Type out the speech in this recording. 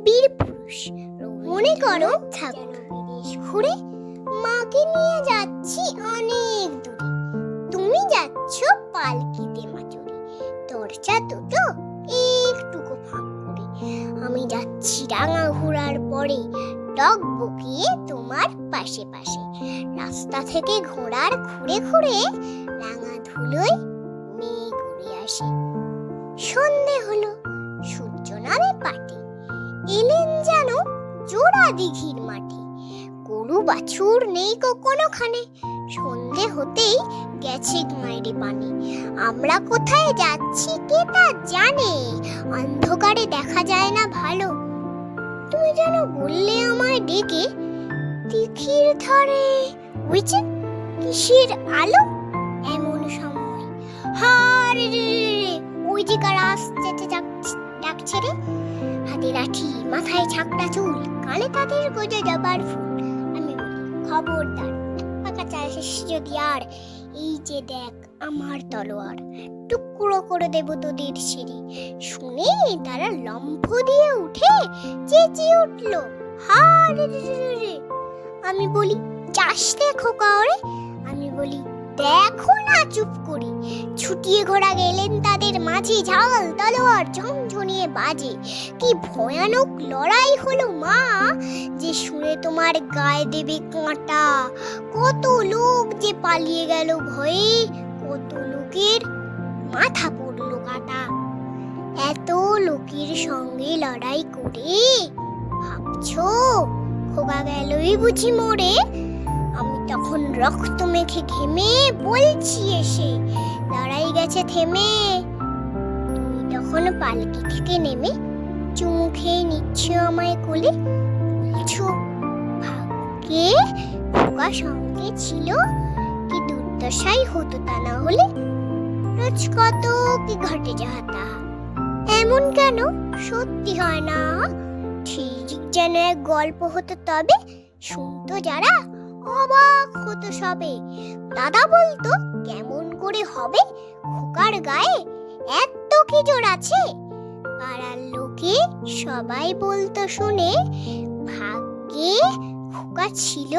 বীর পুরুষ। মনে করো ঠাকুর বিদেশ ঘুরে মাকে নিয়ে যাচ্ছি অনেক দূরে। তুমি যাচ্ছ পালকিতে মাচুরি, দরজা দুটো একটুকু ফাঁক করে। আমি যাচ্ছি রাঙা ঘোড়ার পরে, ডগ বকিয়ে তোমার পাশে পাশে। রাস্তা থেকে ঘোড়ার ঘুরে ঘুরে রাঙা ধুলোয় মেঘ উড়ে আসে। সন্ধে হলো, সূর্য নামে পাটে, এলেন যেন জোড়া দিঘির মাঠে। গরু বাছুর নেই কোনোখানে, সন্ধে হতেই গেছে মায়ের পানি। আমরা কোথায় যাচ্ছি কে তা জানে, অন্ধকারে দেখা যায় না ভালো। তুমি যেন বললে আমায় ডেকে, দিঘির ধারে ওই যে কিসের আলো। এমন সময় হারে রে রে, ওই যে কারা আসছে ডাকছে রে। হাতে লাঠি, মাথায় ছাকটা চুল, কানে তাদের গোজে যাবার ফুল। আমি বলি খবরদার, পাকা চাষিস যদি আর, এই যে দেখ আমার তলোয়ার, টুকরো করে দেব তোদের সিঁড়ি। শুনে তারা লম্ফ দিয়ে উঠে চেঁচিয়ে উঠল, হারে রে রে। আমি বলি চাষ দেখো কাওরে। আমি বলি দেখো না চুপ করে। ছুটিয়ে ঘোড়া গেলেন তাদের মাঝে, ঝাল তলোয়ার ঝনঝনিয়ে বাজে। কি ভয়ানক লড়াই হলো মা, যে শুনে তোমার গায়ে দেবে কাঁটা। কত লোক যে পালিয়ে গেল ভয়ে, কত লোকের মাথা পড়লো কাটা। এত লোকের সঙ্গে লড়াই করে ভাবছো খোকা গেলই বুঝি মরে। আমি তখন রক্ত মেখে ঘেমে বলছি এসে, লড়াই গেছে থেমে। তুমি তখন পালকি থেকে নেমে চুমু খেয়ে নিচ্ছ আমায় কোলে, বলছো ভাগ্যে খোকা সঙ্গে ছিল, কি দুর্দশাই হতো তা না হলে। রোজ কত কি ঘটে যাহা তাহা, এমন কেন সত্যি হয় না। ঠিক যেন এক গল্প হতো, তবে শুনতো যারা অবাক হতো সবে। দাদা বলতো কেমন করে হবে, খোকার গায়ে এত কি জোর আছে। পাড়ার লোকে সবাই বলতো শুনে, ভাগ্যে খোকা ছিল